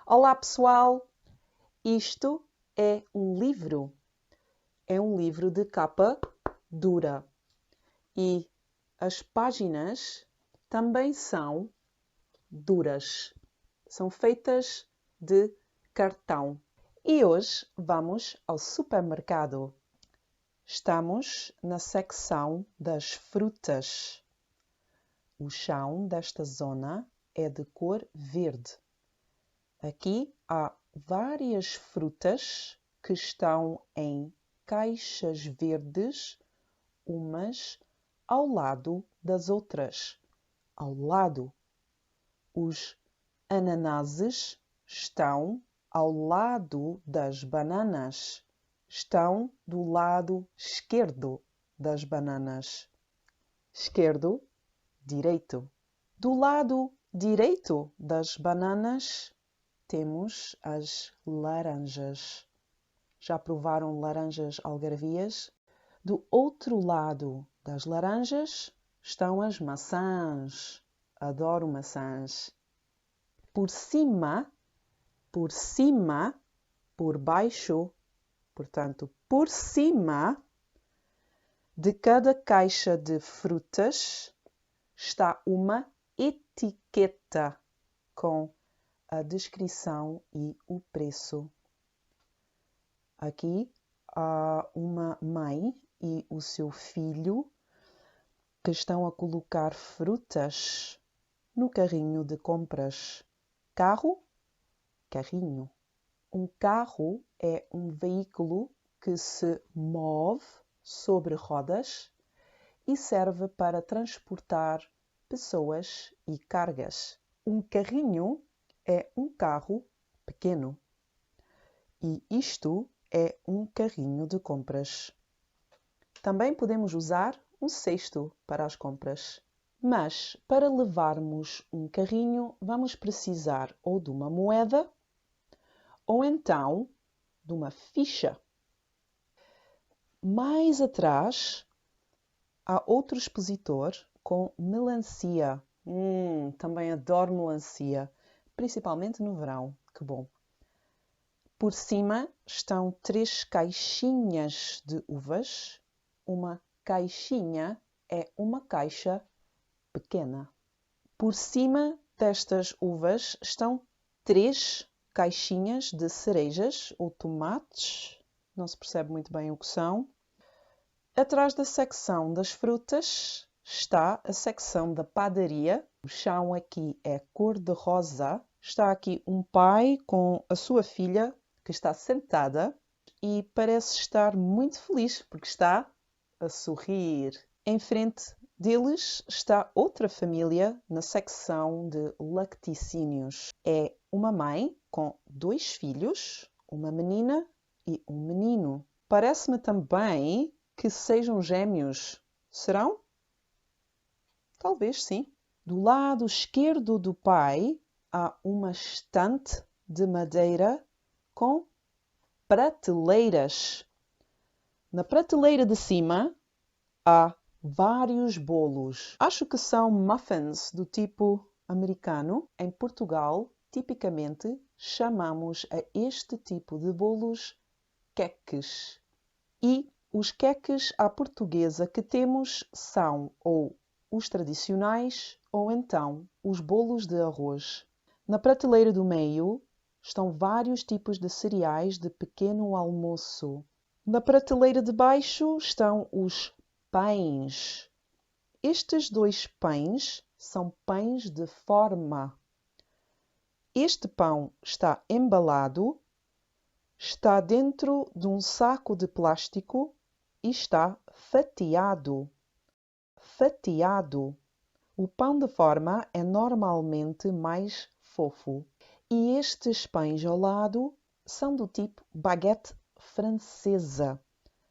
Olá pessoal, isto é um livro. É um livro de capa dura e as páginas também são duras. São feitas de cartão. E hoje vamos ao supermercado. Estamos na secção das frutas. O chão desta zona é de cor verde. Aqui há várias frutas que estão em caixas verdes, umas ao lado das outras. Ao lado. Os ananases estão ao lado das bananas. Estão do lado esquerdo das bananas. Esquerdo, direito. Do lado direito das bananas temos as laranjas. Já provaram laranjas algarvias? Do outro lado das laranjas estão as maçãs. Adoro maçãs. Por cima, por baixo, portanto, por cima de cada caixa de frutas está uma etiqueta com a descrição e o preço. Aqui há uma mãe e o seu filho que estão a colocar frutas no carrinho de compras. Carro, carrinho. Um carro é um veículo que se move sobre rodas e serve para transportar pessoas e cargas. Um carrinho é um carro pequeno. E isto é um carrinho de compras. Também podemos usar um cesto para as compras. Mas para levarmos um carrinho, vamos precisar ou de uma moeda ou então de uma ficha. Mais atrás há outro expositor com melancia. Também adoro melancia, principalmente no verão. Que bom! Por cima estão 3 caixinhas de uvas. Uma caixinha é uma caixa pequena. Por cima destas uvas estão 3 caixinhas de cerejas ou tomates. Não se percebe muito bem o que são. Atrás da secção das frutas está a secção da padaria. O chão aqui é cor-de-rosa. Está aqui um pai com a sua filha que está sentada e parece estar muito feliz porque está a sorrir. Em frente deles está outra família na secção de laticínios. É uma mãe com 2 filhos, uma menina e um menino. Parece-me também que sejam gêmeos. Serão? Talvez sim. Do lado esquerdo do pai há uma estante de madeira com prateleiras. Na prateleira de cima há vários bolos. Acho que são muffins do tipo americano. Em Portugal, tipicamente, chamamos a este tipo de bolos queques. E os queques à portuguesa que temos são ou os tradicionais ou então os bolos de arroz. Na prateleira do meio estão vários tipos de cereais de pequeno almoço. Na prateleira de baixo estão os pães. Estes 2 pães são pães de forma. Este pão está embalado, está dentro de um saco de plástico e está fatiado. Fatiado. O pão de forma é normalmente mais fofo. E estes pães ao lado são do tipo baguete francesa.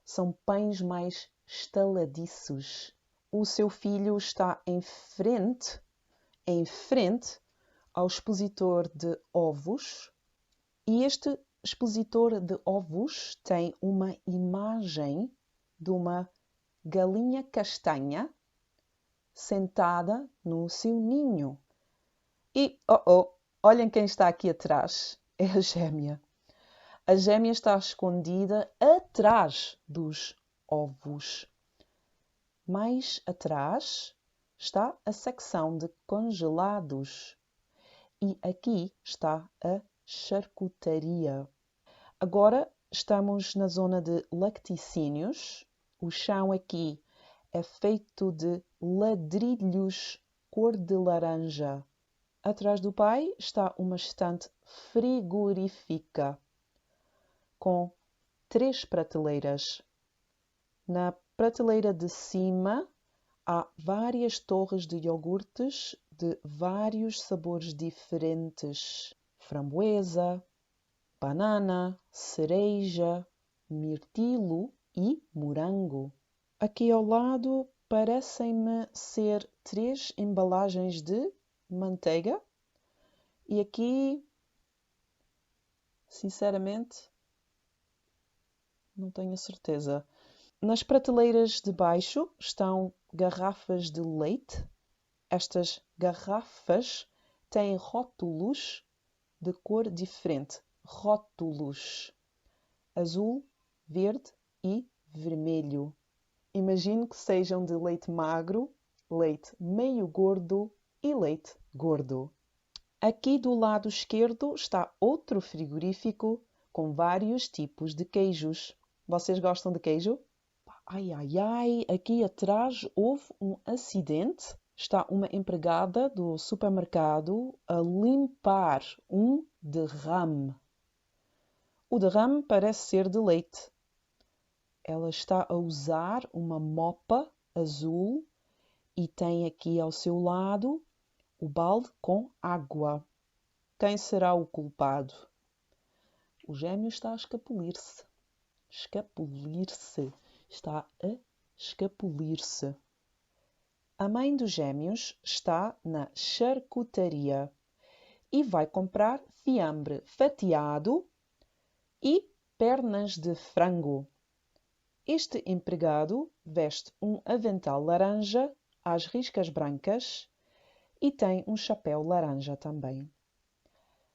São pães mais estaladiços. O seu filho está em frente ao expositor de ovos e este expositor de ovos tem uma imagem de uma galinha castanha sentada no seu ninho. E, olhem quem está aqui atrás. é a gêmea. A gêmea está escondida atrás dos ovos. Mais atrás está a secção de congelados. E aqui está a charcutaria. Agora estamos na zona de lacticínios. O chão aqui é feito de ladrilhos cor de laranja. Atrás do pai está uma estante frigorífica com 3 prateleiras. Na prateleira de cima há várias torres de iogurtes de vários sabores diferentes. Framboesa, banana, cereja, mirtilo e morango. Aqui ao lado parecem-me ser 3 embalagens de manteiga. E aqui, sinceramente, não tenho certeza. Nas prateleiras de baixo estão garrafas de leite. Estas garrafas têm rótulos de cor diferente. Rótulos azul, verde e vermelho. Imagino que sejam de leite magro, leite meio gordo e leite gordo. Aqui do lado esquerdo está outro frigorífico com vários tipos de queijos. Vocês gostam de queijo? Ai, ai, ai, aqui atrás houve um acidente. Está uma empregada do supermercado a limpar um derrame. O derrame parece ser de leite. Ela está a usar uma mopa azul e tem aqui ao seu lado o balde com água. Quem será o culpado? O gêmeo está a escapulir-se. Escapulir-se. Está a escapulir-se. A mãe dos gêmeos está na charcutaria e vai comprar fiambre fatiado e pernas de frango. Este empregado veste um avental laranja às riscas brancas e tem um chapéu laranja também.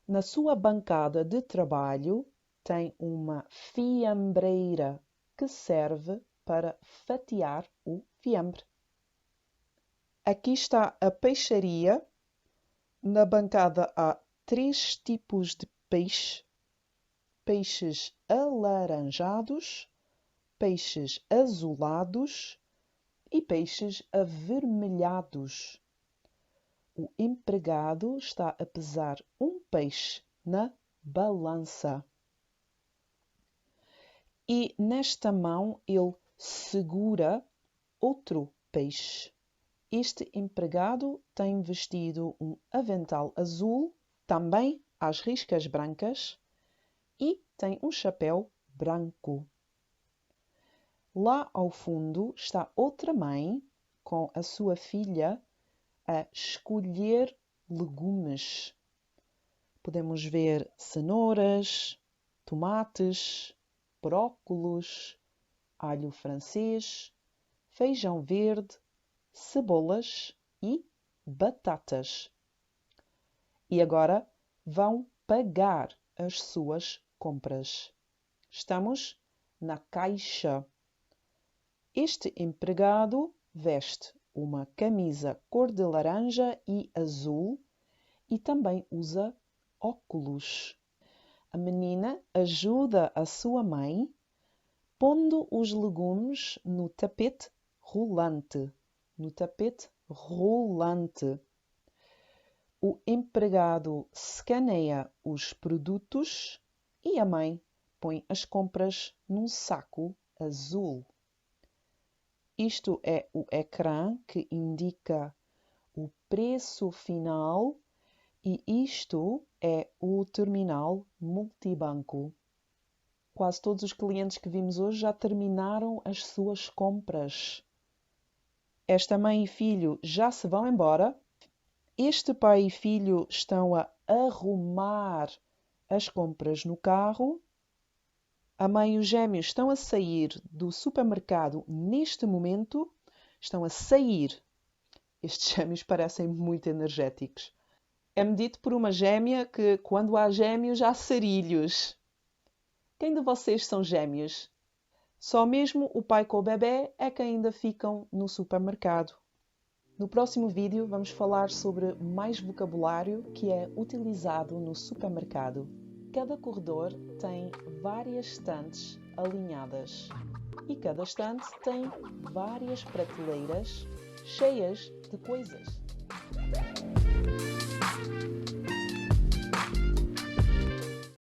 Na sua bancada de trabalho tem uma fiambreira que serve para fatiar o fiambre. Aqui está a peixaria. Na bancada há 3 tipos de peixe: peixes alaranjados, peixes azulados e peixes avermelhados. O empregado está a pesar um peixe na balança. E nesta mão ele segura outro peixe. Este empregado tem vestido um avental azul, também às riscas brancas, e tem um chapéu branco. Lá ao fundo está outra mãe com a sua filha a escolher legumes. Podemos ver cenouras, tomates, brócolos, alho francês, feijão verde, cebolas e batatas. E agora vão pagar as suas compras. Estamos na caixa. Este empregado veste uma camisa cor de laranja e azul e também usa óculos. A menina ajuda a sua mãe pondo os legumes no tapete rolante. O empregado escaneia os produtos e a mãe põe as compras num saco azul. Isto é o ecrã que indica o preço final e isto é o terminal multibanco. Quase todos os clientes que vimos hoje já terminaram as suas compras. Esta mãe e filho já se vão embora. Este pai e filho estão a arrumar as compras no carro. A mãe e os gêmeos estão a sair do supermercado neste momento. Estão a sair. Estes gêmeos parecem muito energéticos. É-me dito por uma gêmea que quando há gêmeos há sarilhos. Quem de vocês são gêmeos? Só mesmo o pai com o bebê é que ainda ficam no supermercado. No próximo vídeo vamos falar sobre mais vocabulário que é utilizado no supermercado. Cada corredor tem várias estantes alinhadas e cada estante tem várias prateleiras cheias de coisas.